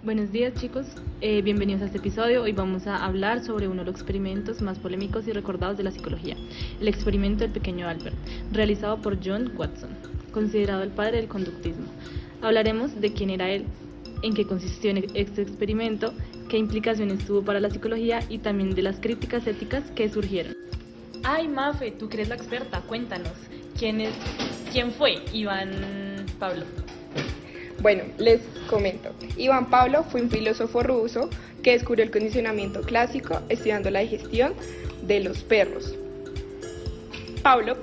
Buenos días chicos, bienvenidos a este episodio. Hoy vamos a hablar sobre uno de los experimentos más polémicos y recordados de la psicología, el experimento del pequeño Albert, realizado por John Watson, considerado el padre del conductismo. Hablaremos de quién era él, en qué consistió en este experimento, qué implicaciones tuvo para la psicología y también de las críticas éticas que surgieron. Ay Mafe, tú que eres la experta, cuéntanos, ¿quién fue Iván Pablo? Bueno, les comento. Iván Pablo fue un filósofo ruso que descubrió el condicionamiento clásico estudiando la digestión de los perros. Pablo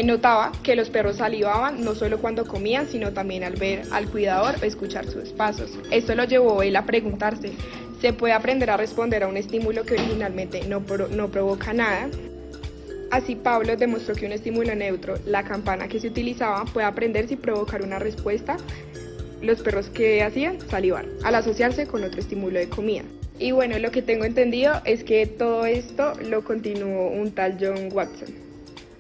notaba que los perros salivaban no solo cuando comían, sino también al ver al cuidador o escuchar sus pasos. Esto lo llevó él a preguntarse, ¿se puede aprender a responder a un estímulo que originalmente no provoca nada? Así Pablo demostró que un estímulo neutro, la campana que se utilizaba, puede aprender sin provocar una respuesta. Los perros que hacían salivar al asociarse con otro estímulo de comida. Y bueno, lo que tengo entendido es que todo esto lo continuó un tal John Watson.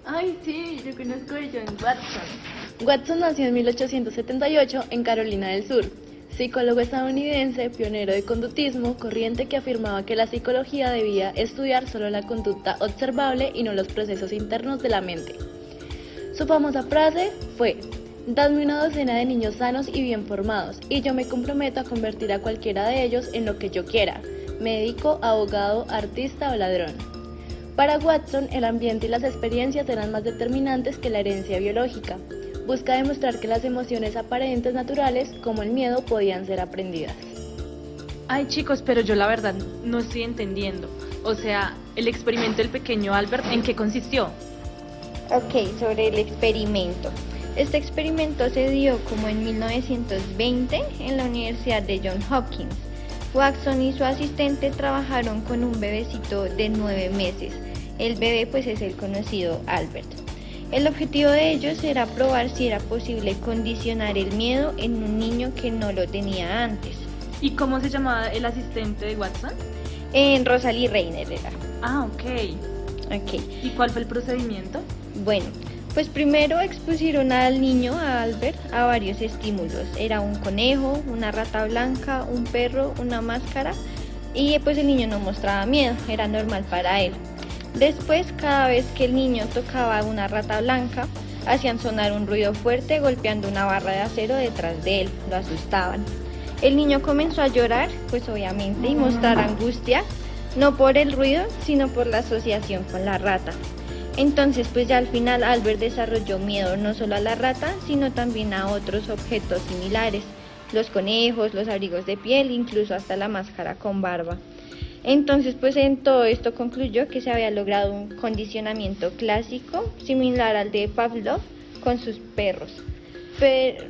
Ay, sí, yo conozco a John Watson. Watson nació en 1878 en Carolina del Sur. Psicólogo estadounidense, pionero de conductismo, corriente que afirmaba que la psicología debía estudiar solo la conducta observable y no los procesos internos de la mente. Su famosa frase fue: "Dadme una docena de niños sanos y bien formados, y yo me comprometo a convertir a cualquiera de ellos en lo que yo quiera: médico, abogado, artista o ladrón". Para Watson, el ambiente y las experiencias eran más determinantes que la herencia biológica. Busca demostrar que las emociones aparentes naturales, como el miedo, podían ser aprendidas. Ay chicos, pero yo la verdad no estoy entendiendo. O sea, el experimento del pequeño Albert, ¿en qué consistió? Ok, sobre el experimento. Este experimento se dio como en 1920 en la Universidad de Johns Hopkins. Watson y su asistente trabajaron con un bebecito de 9 meses. El bebé pues es el conocido Albert. El objetivo de ellos era probar si era posible condicionar el miedo en un niño que no lo tenía antes. ¿Y cómo se llamaba el asistente de Watson? Rosalie Reiner era. Ah, ok. ¿Y cuál fue el procedimiento? Bueno, pues primero expusieron al niño, a Albert, a varios estímulos. Era un conejo, una rata blanca, un perro, una máscara, y pues el niño no mostraba miedo, era normal para él. Después, cada vez que el niño tocaba una rata blanca, hacían sonar un ruido fuerte golpeando una barra de acero detrás de él, lo asustaban. El niño comenzó a llorar, pues obviamente, y mostrar angustia, no por el ruido, sino por la asociación con la rata. Entonces, pues ya al final Albert desarrolló miedo no solo a la rata, sino también a otros objetos similares, los conejos, los abrigos de piel, incluso hasta la máscara con barba. Entonces, pues en todo esto concluyó que se había logrado un condicionamiento clásico similar al de Pavlov con sus perros. Pero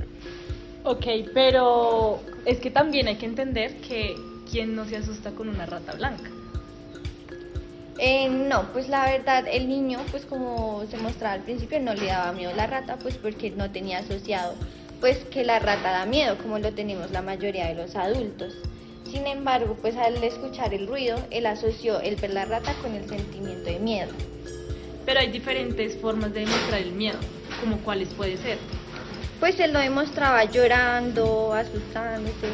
es que también hay que entender que ¿quién no se asusta con una rata blanca? No, pues la verdad el niño, pues como se mostraba al principio, no le daba miedo a la rata, pues porque no tenía asociado pues que la rata da miedo, como lo tenemos la mayoría de los adultos. Sin embargo, pues al escuchar el ruido, él asoció el ver la rata con el sentimiento de miedo. Pero hay diferentes formas de demostrar el miedo, como cuáles puede ser. Pues él lo demostraba llorando, asustándose.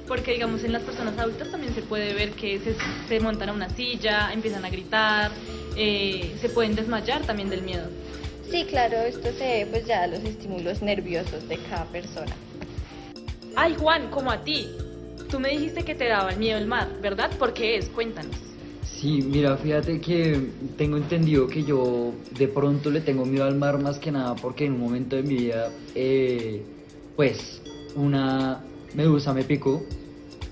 Porque digamos en las personas adultas también se puede ver que se montan a una silla, empiezan a gritar, se pueden desmayar también del miedo. Sí, claro, esto se debe pues ya a los estímulos nerviosos de cada persona. Ay Juan, como a ti. Tú me dijiste que te daba el miedo el mar, ¿verdad? ¿Por qué es? Cuéntanos. Sí, mira, fíjate que tengo entendido que yo de pronto le tengo miedo al mar más que nada porque en un momento de mi vida, pues una medusa me picó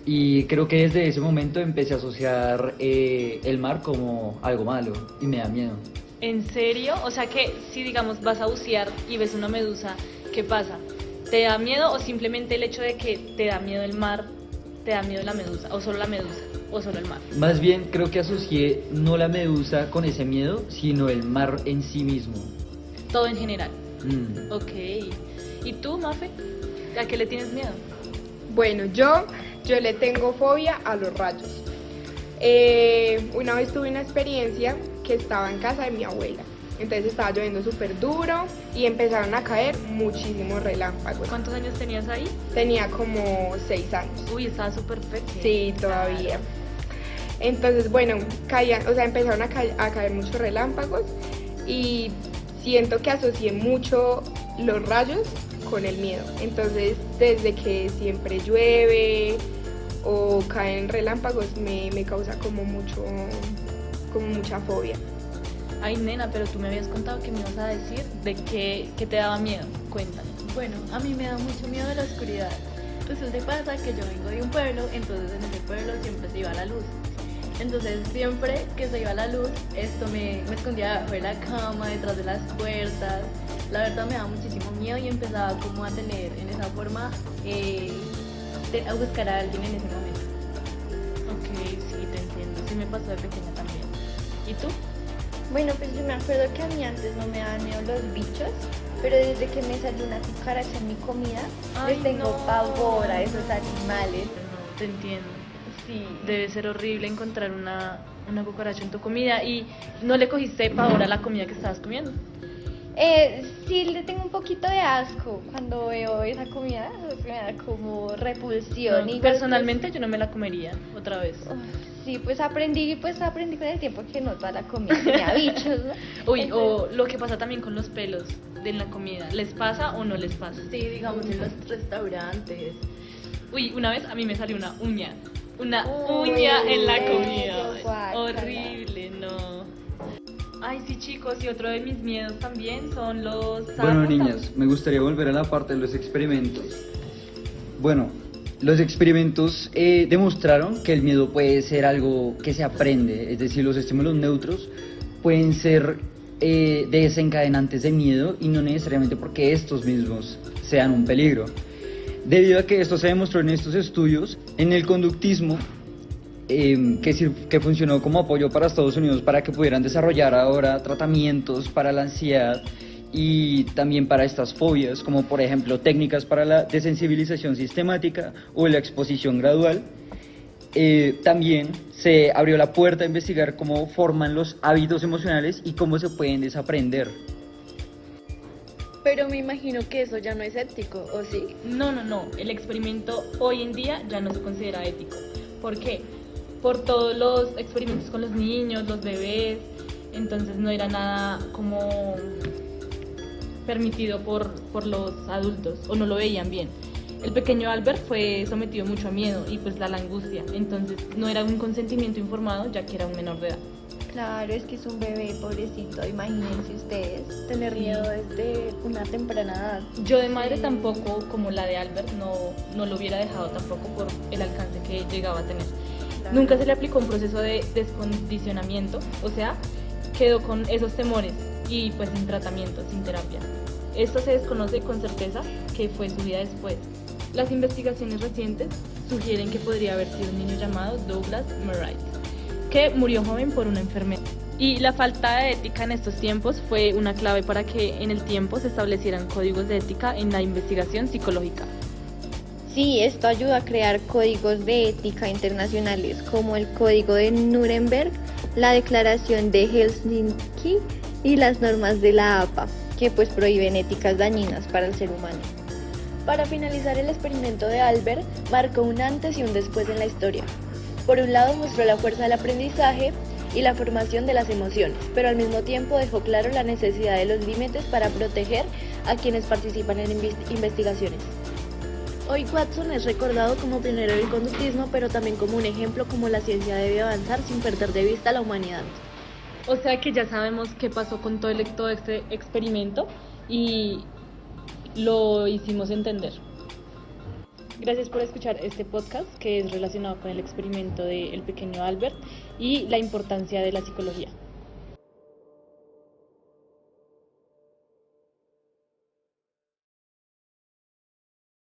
y creo que desde ese momento empecé a asociar el mar como algo malo y me da miedo. ¿En serio? O sea que si digamos vas a bucear y ves una medusa, ¿qué pasa? ¿Te da miedo o simplemente el hecho de que te da miedo el mar, te da miedo la medusa? ¿O solo la medusa? ¿O solo el mar? Más bien creo que asocié no la medusa con ese miedo, sino el mar en sí mismo. Todo en general. Ok. ¿Y tú, Mafe? ¿A qué le tienes miedo? Bueno, yo le tengo fobia a los rayos. Una vez tuve una experiencia que estaba en casa de mi abuela Entonces estaba lloviendo súper duro y empezaron a caer muchísimos relámpagos. ¿Cuántos años tenías ahí? Tenía como 6 años. Uy, estaba súper pequeña. Sí, todavía. Entonces, bueno, empezaron a caer muchos relámpagos y siento que asocié mucho los rayos con el miedo. Entonces, desde que siempre llueve o caen relámpagos, me causa como mucha fobia. Ay, nena, pero tú me habías contado que me ibas a decir de qué te daba miedo. Cuéntame. Bueno, a mí me da mucho miedo la oscuridad. Resulta y pasa que yo vengo de un pueblo, entonces en ese pueblo siempre se iba la luz. Entonces siempre que se iba la luz, esto me escondía debajo de la cama, detrás de las puertas. La verdad me daba muchísimo miedo y empezaba como a tener en esa forma, a buscar a alguien en ese momento. Ok, sí, te entiendo. Sí me pasó de pequeña también. ¿Y tú? Bueno, pues yo me acuerdo que a mí antes no me daban miedo los bichos, pero desde que me salió una cucaracha en mi comida, Ay, les tengo no. pavor a esos animales. No, te entiendo. Sí. Debe ser horrible encontrar una cucaracha en tu comida. ¿Y no le cogiste pavor a la comida que estabas comiendo? Sí, le tengo un poquito de asco cuando veo esa comida, me da como repulsión. No, Igual, personalmente yo no me la comería otra vez. pues, sí, pues aprendí con el tiempo que no toda la comida tenía bichos, ¿no? Uy, Entonces, o lo que pasa también con los pelos de la comida. ¿Les pasa o no les pasa? Sí, digamos en los restaurantes. Uy, una vez a mí me salió una uña. Una Uy, uña en la bello, comida. guácala. Horrible, no. Ay, sí, chicos, y otro de mis miedos también son los sapos. Bueno, niñas, me gustaría volver a la parte de los experimentos. Bueno, los experimentos demostraron que el miedo puede ser algo que se aprende, es decir, los estímulos neutros pueden ser desencadenantes de miedo y no necesariamente porque estos mismos sean un peligro. Debido a que esto se demostró en estos estudios, en el conductismo, que funcionó como apoyo para Estados Unidos para que pudieran desarrollar ahora tratamientos para la ansiedad y también para estas fobias, como por ejemplo técnicas para la desensibilización sistemática o la exposición gradual. También se abrió la puerta a investigar cómo forman los hábitos emocionales y cómo se pueden desaprender. Pero me imagino que eso ya no es ético, ¿o sí? No. El experimento hoy en día ya no se considera ético. ¿Por qué? Por todos los experimentos con los niños, los bebés. Entonces no era nada como permitido por los adultos o no lo veían bien. El pequeño Albert fue sometido mucho a miedo y pues la angustia. Entonces no era un consentimiento informado ya que era un menor de edad. claro, es que es un bebé, pobrecito, imagínense ustedes. Tener Sí. miedo desde una temprana edad. Yo de madre tampoco, como la de Albert, no lo hubiera dejado tampoco por el alcance que llegaba a tener. Claro. Nunca se le aplicó un proceso de descondicionamiento, o sea, quedó con esos temores y pues sin tratamiento, sin terapia. Esto se desconoce con certeza que fue su vida después. Las investigaciones recientes sugieren que podría haber sido un niño llamado Douglas Murray, que murió joven por una enfermedad. Y la falta de ética en estos tiempos fue una clave para que en el tiempo se establecieran códigos de ética en la investigación psicológica. Sí, esto ayuda a crear códigos de ética internacionales como el Código de Nuremberg, la Declaración de Helsinki y las normas de la APA, que pues prohíben éticas dañinas para el ser humano. Para finalizar, el experimento de Albert marcó un antes y un después en la historia. Por un lado mostró la fuerza del aprendizaje y la formación de las emociones, pero al mismo tiempo dejó claro la necesidad de los límites para proteger a quienes participan en investigaciones. Hoy Watson es recordado como pionero del conductismo, pero también como un ejemplo como la ciencia debe avanzar sin perder de vista a la humanidad. O sea que ya sabemos qué pasó con todo este experimento y lo hicimos entender. Gracias por escuchar este podcast que es relacionado con el experimento del pequeño Albert y la importancia de la psicología.